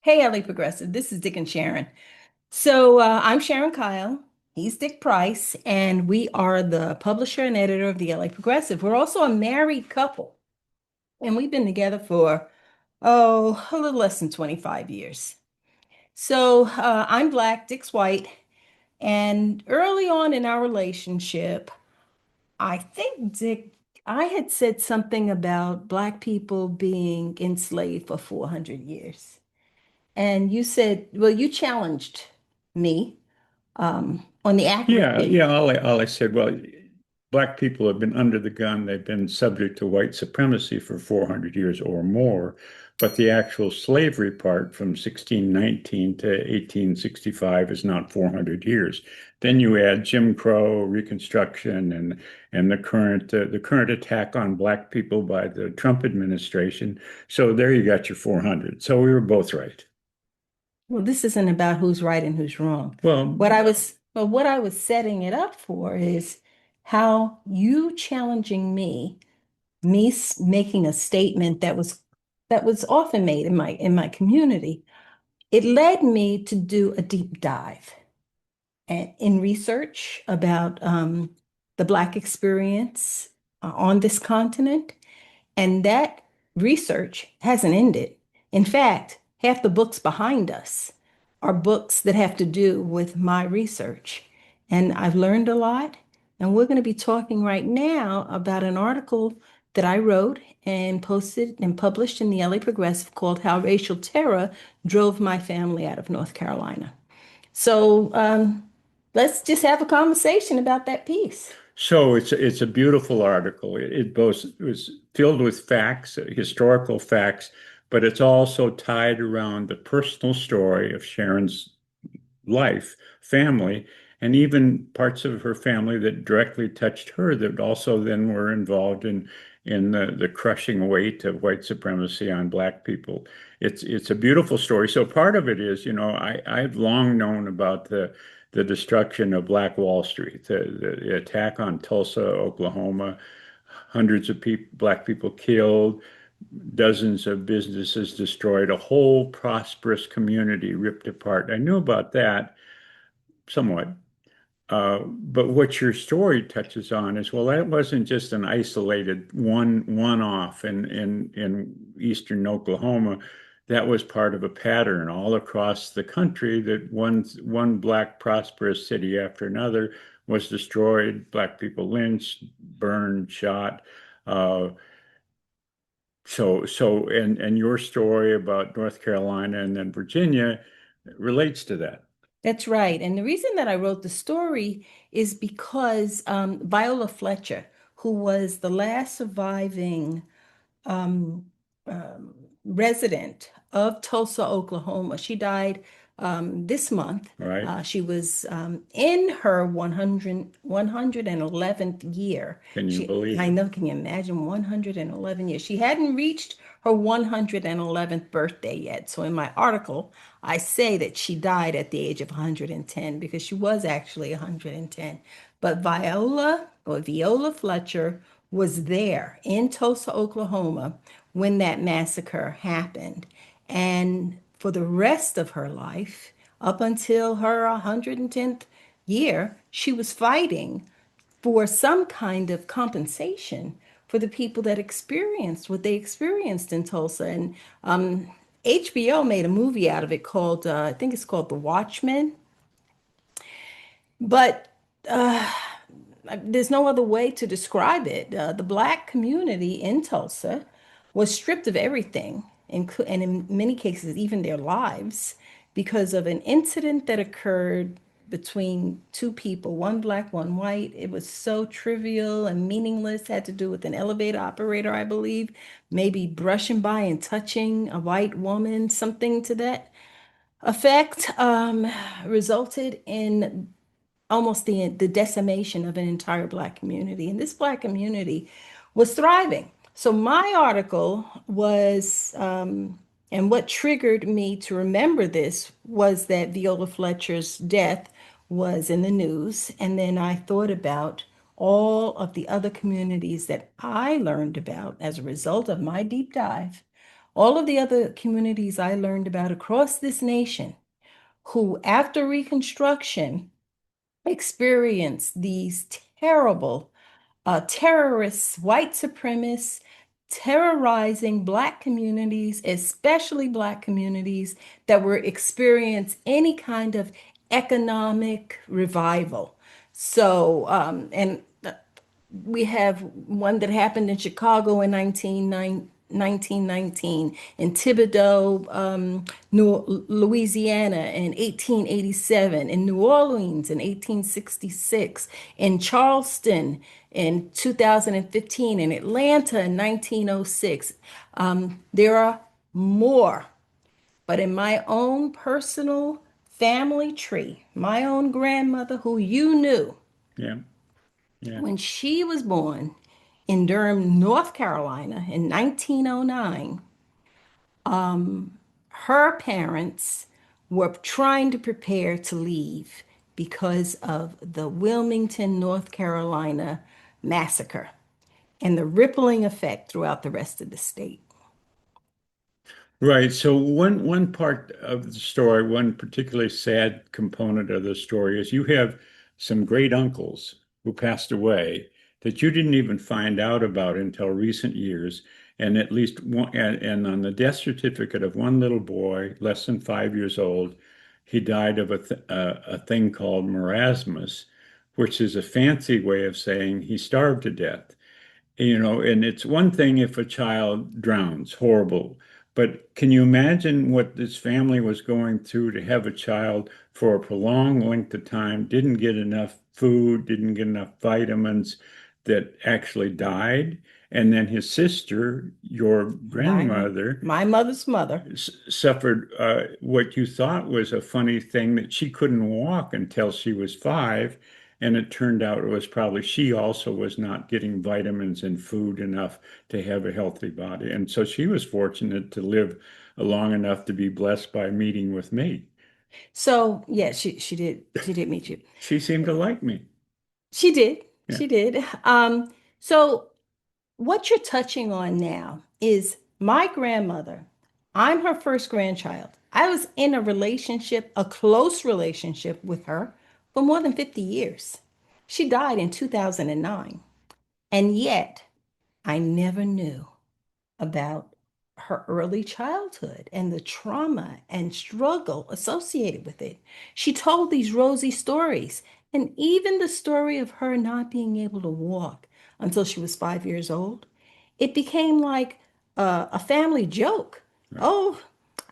Hey, LA Progressive. This is Dick and Sharon. So I'm Sharon Kyle. He's Dick Price, and we are the publisher and editor of the LA Progressive. We're also a married couple, and we've been together for, a little less than 25 years. So I'm Black, Dick's white, and early on in our relationship, I think, Dick, I had said something about Black people being enslaved for 400 years. And you said, well, you challenged me on the Yeah, accuracy. yeah. All I said, well, black people have been under the gun. They've been subject to white supremacy for 400 years or more. But the actual slavery part from 1619 to 1865 is not 400 years. Then you add Jim Crow, Reconstruction, and the current attack on black people by the Trump administration. So there you got your 400. So we were both right. Well, this isn't about who's right and who's wrong. Well, What I was setting it up for is how you challenging me making a statement that was often made in my community. It led me to do a deep dive in research about the Black experience on this continent. And that research hasn't ended. In fact, half the books behind us are books that have to do with my research. And I've learned a lot. And we're going to be talking right now about an article that I wrote and posted and published in the LA Progressive called How Racial Terror Drove My Family Out of North Carolina. So let's just have a conversation about that piece. so it's a beautiful article. It both was filled with facts, historical facts, but it's also tied around the personal story of Sharon's life, family, and even parts of her family that directly touched her that also then were involved in the crushing weight of white supremacy on black people. It's a beautiful story. So part of it is, I've long known about the destruction of Black Wall Street, the attack on Tulsa, Oklahoma, hundreds of black people killed, dozens of businesses destroyed, a whole prosperous community ripped apart. I knew about that somewhat. But what your story touches on is, well, that wasn't just an isolated one-off in eastern Oklahoma. That was part of a pattern all across the country that one black prosperous city after another was destroyed, black people lynched, burned, shot. Uh, and your story about North Carolina and then Virginia relates to that. That's right. And the reason that I wrote the story is because Viola Fletcher, who was the last surviving um, resident of Tulsa, Oklahoma. She died this month. Right? She was in her 111th year. Can you believe I it? know, can you imagine 111 years? She hadn't reached her 111th birthday yet. So in my article, I say that she died at the age of 110 because she was actually 110. But Viola Fletcher was there in Tulsa, Oklahoma when that massacre happened. And for the rest of her life, up until her 110th year, she was fighting for some kind of compensation for the people that experienced what they experienced in Tulsa. And HBO made a movie out of it called, I think it's called The Watchmen. But there's no other way to describe it. The Black community in Tulsa was stripped of everything, and in many cases, even their lives, because of an incident that occurred between two people, one Black, one white. It was so trivial and meaningless, had to do with an elevator operator, I believe, maybe brushing by and touching a white woman, something to that effect, resulted in almost the decimation of an entire Black community. And this Black community was thriving. So my article was, and what triggered me to remember this was that Viola Fletcher's death was in the news. And then I thought about all of the other communities that I learned about as a result of my deep dive all of the other communities I learned about across this nation who, after Reconstruction, experienced these terrible terrorists, white supremacists, terrorizing Black communities, especially Black communities that were experiencing any kind of economic revival. So, and we have one that happened in Chicago in 1919, in Thibodaux, Louisiana in 1887, in New Orleans in 1866, in Charleston in 2015, in Atlanta in 1906. There are more, but in my own personal family tree, my own grandmother, who you knew, Yeah. Yeah. when she was born in Durham, North Carolina in 1909, her parents were trying to prepare to leave because of the Wilmington, North Carolina massacre and the rippling effect throughout the rest of the state. Right. So one part of the story, one particularly sad component of the story is you have some great uncles who passed away that you didn't even find out about until recent years. And at least one, and on the death certificate of one little boy, less than 5 years old, he died of a thing called marasmus, which is a fancy way of saying he starved to death. And it's one thing if a child drowns, horrible. But can you imagine what this family was going through to have a child for a prolonged length of time, didn't get enough food, didn't get enough vitamins, that actually died? And then his sister, your My, grandmother, my mother's mother. suffered what you thought was a funny thing that she couldn't walk until she was 5. And it turned out it was probably she also was not getting vitamins and food enough to have a healthy body. And so she was fortunate to live long enough to be blessed by meeting with me. So yeah, she did meet you. She seemed to like me. She did. Yeah. She did. So what you're touching on now is my grandmother. I'm her first grandchild. I was in a relationship, a close relationship with her for more than 50 years. She died in 2009. And yet I never knew about her early childhood and the trauma and struggle associated with it. She told these rosy stories, and even the story of her not being able to walk until she was 5 years old. It became like a family joke. Right. Oh,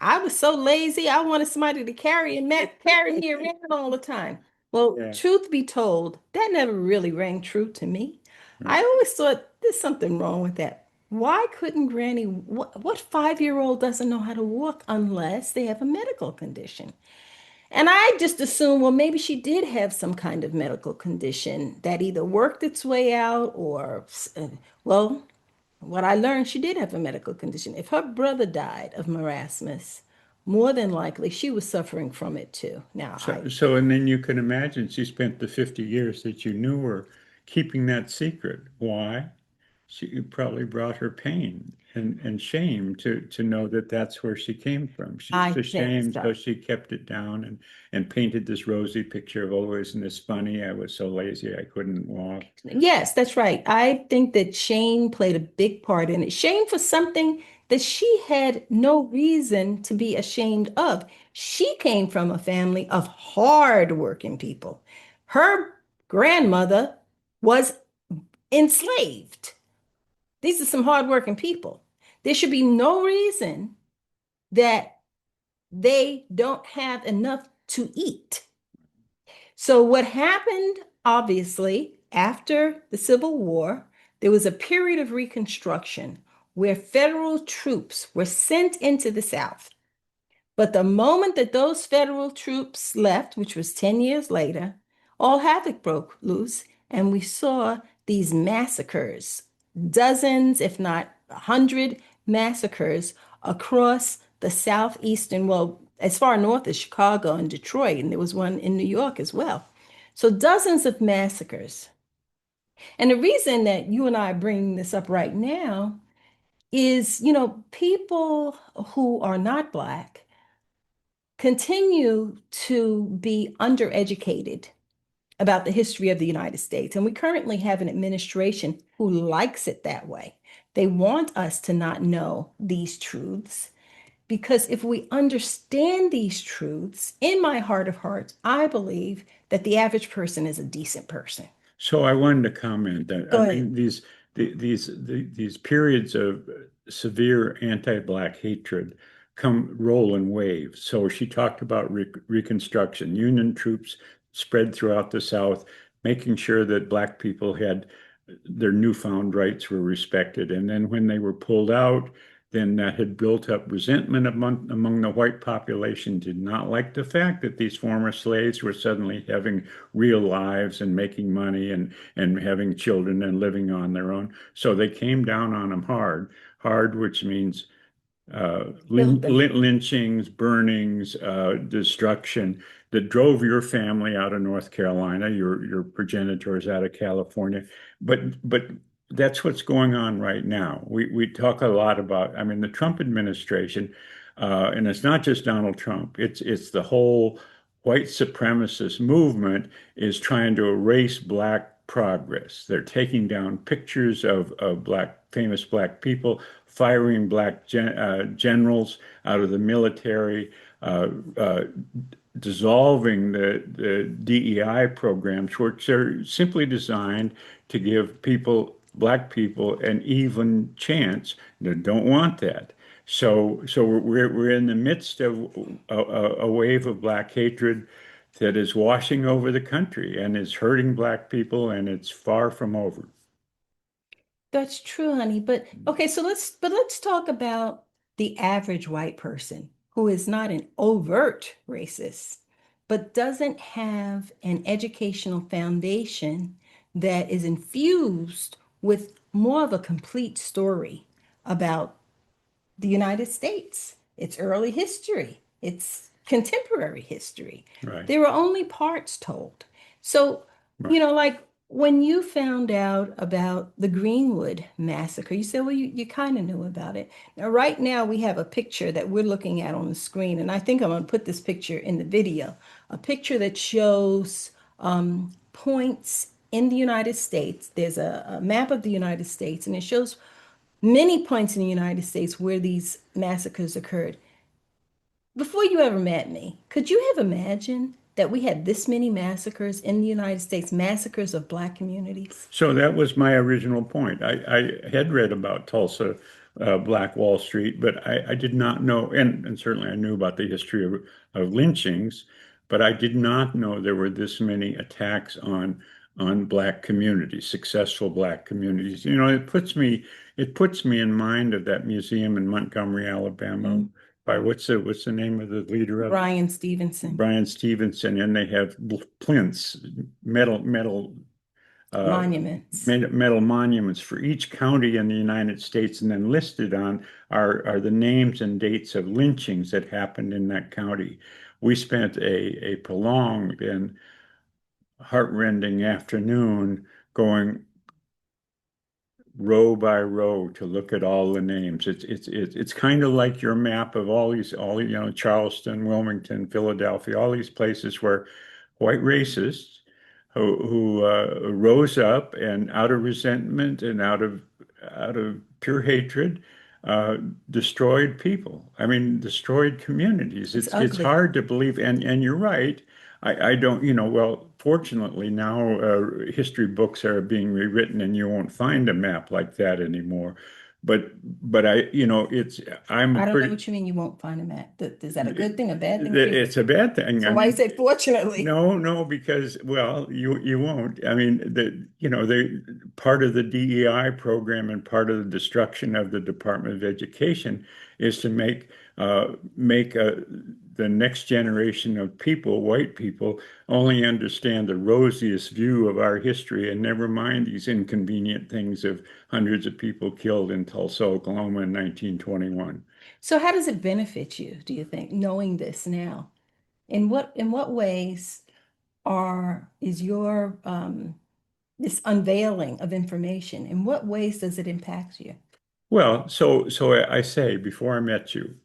I was so lazy. I wanted somebody to carry me around all the time. Well, Yeah. truth be told, that never really rang true to me. I Right. always thought there's something wrong with that. Why couldn't Granny, what 5 year old doesn't know how to walk unless they have a medical condition? And I just assumed, well, maybe she did have some kind of medical condition that either worked its way out or, well, what I learned, she did have a medical condition. If her brother died of marasmus, more than likely she was suffering from it too. Now, And then you can imagine she spent the 50 years that you knew her keeping that secret. Why? She probably brought her pain and shame to know that that's where she came from. She was I think ashamed, so so. she kept it down and painted this rosy picture of, oh, isn't this funny? I was so lazy I couldn't walk. Yes, that's right. I think that shame played a big part in it. Shame for something that she had no reason to be ashamed of. She came from a family of hardworking people. Her grandmother was enslaved. These are some hardworking people. There should be no reason that they don't have enough to eat. So, what happened, obviously, after the Civil War, there was a period of Reconstruction where federal troops were sent into the South. But the moment that those federal troops left, which was 10 years later, all havoc broke loose, and we saw these massacres, dozens, if not 100 massacres across the southeastern, well, as far north as Chicago and Detroit, and there was one in New York as well. So dozens of massacres. And the reason that you and I are bringing this up right now is, people who are not Black continue to be undereducated about the history of the United States. And we currently have an administration who likes it that way. They want us to not know these truths because if we understand these truths, in my heart of hearts, I believe that the average person is a decent person. So I wanted to comment that I Go ahead. mean these periods of severe anti-Black hatred come roll in waves. So she talked about Reconstruction, Union troops spread throughout the South, making sure that Black people had their newfound rights were respected. And then when they were pulled out, then that had built up resentment among the white population, did not like the fact that these former slaves were suddenly having real lives and making money and having children and living on their own. So they came down on them hard, which means Killed them. lynchings, burnings, destruction that drove your family out of North Carolina, your progenitors out of California. But that's what's going on right now. We talk a lot about, I mean, the Trump administration, and it's not just Donald Trump. It's the whole white supremacist movement is trying to erase Black progress. They're taking down pictures of famous Black people, firing Black generals out of the military, uh, uh, dissolving the DEI programs, which are simply designed to give Black people, an even chance. They don't want that. So we're in the midst of a wave of Black hatred that is washing over the country and is hurting Black people, and it's far from over. That's true, honey. But okay, so let's talk about the average white person who is not an overt racist, but doesn't have an educational foundation that is infused with more of a complete story about the United States, its early history, its contemporary history. Right, There were only parts told. So, right. like when you found out about the Greenwood massacre, you said, well, you kind of knew about it. Now, right now, we have a picture that we're looking at on the screen, and I think I'm going to put this picture in the video, a picture that shows points in the United States. There's a map of the United States, and it shows many points in the United States where these massacres occurred. Before you ever met me, could you have imagined that we had this many massacres in the United States, massacres of Black communities? So that was my original point. I had read about Tulsa, Black Wall Street, but I did not know, and certainly I knew about the history of lynchings, but I did not know there were this many attacks on Black communities, successful Black communities. You know, it puts me in mind of that museum in Montgomery, Alabama, Mhm. by what's the name of the leader of it? Brian Stevenson, Brian Stevenson, and they have plinths, metal uh, monuments. metal monuments for each county in the United States, and then listed on are the names and dates of lynchings that happened in that county. We spent a prolonged and heartrending afternoon going row by row to look at all the names. It's kind of like your map of Charleston, Wilmington, Philadelphia, all these places where white racists who rose up and out of resentment and out of pure hatred uh, destroyed people. I mean, destroyed communities. It's It's ugly. hard to believe, and you're right. I don't, well, fortunately now history books are being rewritten and you won't find a map like that anymore. But I'm a I don't know pretty, what you mean you won't find a map. Is that a good thing, a bad thing for you? it's a bad thing. I So why you mean, say fortunately? no, no, because well, you won't. I mean, the part of the DEI program and part of the destruction of the Department of Education is to make the next generation of people, white people, only understand the rosiest view of our history and never mind these inconvenient things of hundreds of people killed in Tulsa, Oklahoma in 1921. So how does it benefit you, do you think, knowing this now? In what ways is your this unveiling of information, in what ways does it impact you? Well, so I say before I met you,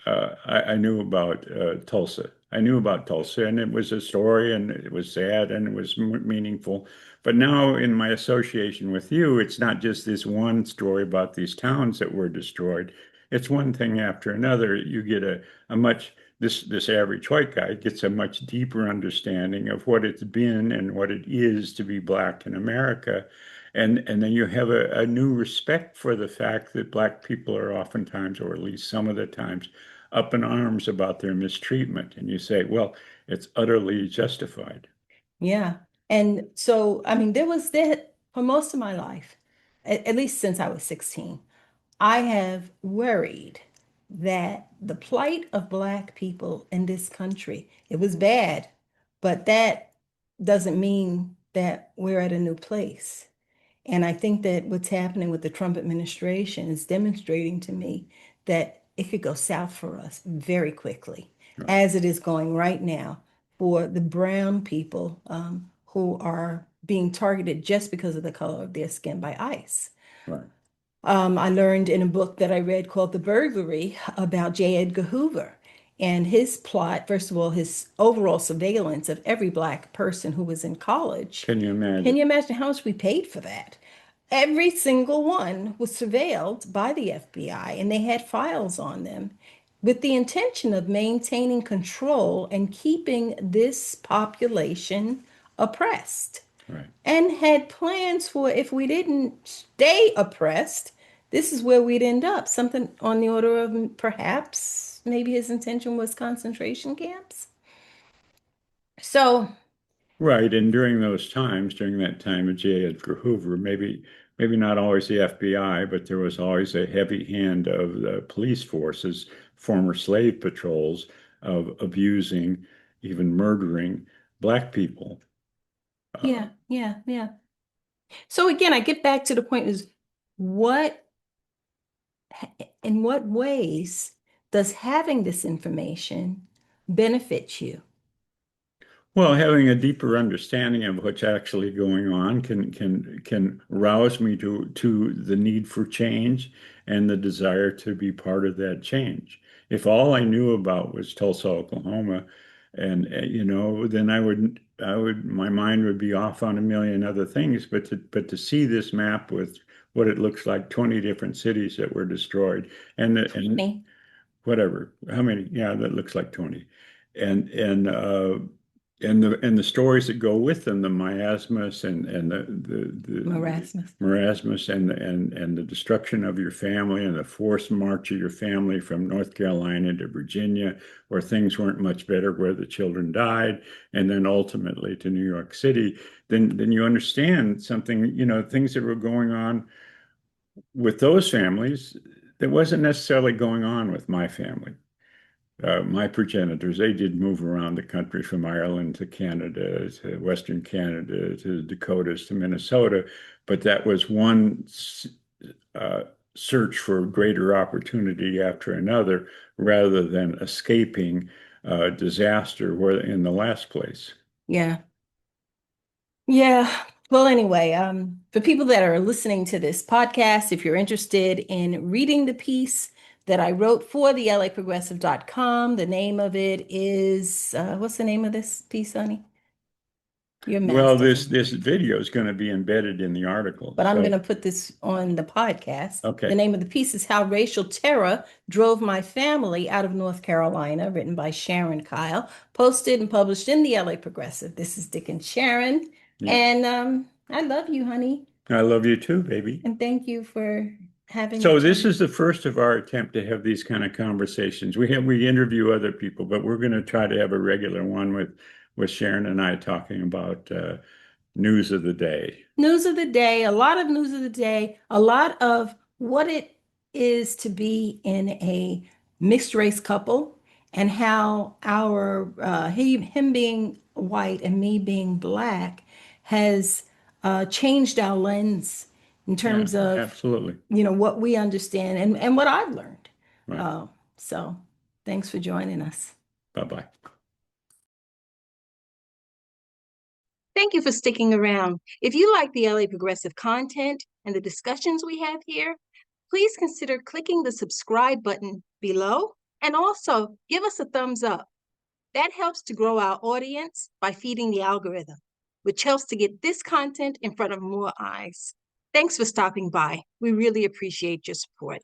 I knew about Tulsa. I knew about Tulsa, and it was a story, and it was sad, and it was meaningful. But now, in my association with you, it's not just this one story about these towns that were destroyed. It's one thing after another. You get a much this average white guy gets a much deeper understanding of what it's been and what it is to be Black in America. And then you have a new respect for the fact that Black people are oftentimes, or at least some of the times, up in arms about their mistreatment. And you say, well, it's utterly justified. Yeah. And so, I mean, there was that for most of my life, at least since I was 16, I have worried that the plight of Black people in this country, it was bad, but that doesn't mean that we're at a new place. And I think that what's happening with the Trump administration is demonstrating to me that it could go south for us very quickly, Right, as it is going right now for the brown people who are being targeted just because of the color of their skin by ICE. right, I learned in a book that I read called The Burglary about J. Edgar Hoover and his plot, first of all, his overall surveillance of every Black person who was in college. can you Can imagine? you imagine how much we paid for that? Every single one was surveilled by the FBI and they had files on them with the intention of maintaining control and keeping this population oppressed Right. and had plans for if we didn't stay oppressed, this is where we'd end up. Something on the order of perhaps maybe his intention was concentration camps. So, Right. And during those times, during that time of J. Edgar Hoover, maybe not always the FBI, but there was always a heavy hand of the police forces, former slave patrols, of abusing, even murdering Black people. yeah, yeah, yeah. So again, I get back to the point is what, in what ways does having this information benefit you? Well, having a deeper understanding of what's actually going on can rouse me to the need for change and the desire to be part of that change. If all I knew about was Tulsa, Oklahoma, and then my mind would be off on a million other things. But to see this map with what it looks like, 20 different cities that were destroyed, and Me. whatever. How many? Yeah, that looks like 20. And and uh and the stories that go with them, the miasmas and the Marasmus. marasmus and the destruction of your family and the forced march of your family from North Carolina to Virginia, where things weren't much better, where the children died, and then ultimately to New York City, then you understand something, things that were going on with those families that wasn't necessarily going on with my family. My progenitors, they did move around the country from Ireland to Canada, to Western Canada, to the Dakotas, to Minnesota, but that was one uh, search for greater opportunity after another rather than escaping disaster where in the last place. Yeah. Yeah. Well, anyway, for people that are listening to this podcast, if you're interested in reading the piece that I wrote for the LAProgressive.com, the name of it is, what's the name of this piece, honey? You're Well, master. this video is going to be embedded in the article. But I'm going So, to put this on the podcast. The okay. name of the piece is How Racial Terror Drove My Family Out of North Carolina, written by Sharon Kyle, posted and published in the LA Progressive. This is Dick and Sharon. Yeah. And I love you, honey. I love you too, baby. And thank you for having the So this time. is the first of our attempt to have these kind of conversations. We interview other people, but we're going to try to have a regular one with Sharon and I talking about news of the day. News of the day, a lot of news of the day, a lot of what it is to be in a mixed race couple and how him being white and me being black has changed our lens in Yeah, terms of, absolutely. what we understand and what I've learned. Right. So thanks for joining us. Bye-bye. Thank you for sticking around. If you like the LA Progressive content and the discussions we have here, please consider clicking the subscribe button below and also give us a thumbs up. That helps to grow our audience by feeding the algorithm, which helps to get this content in front of more eyes. Thanks for stopping by. We really appreciate your support.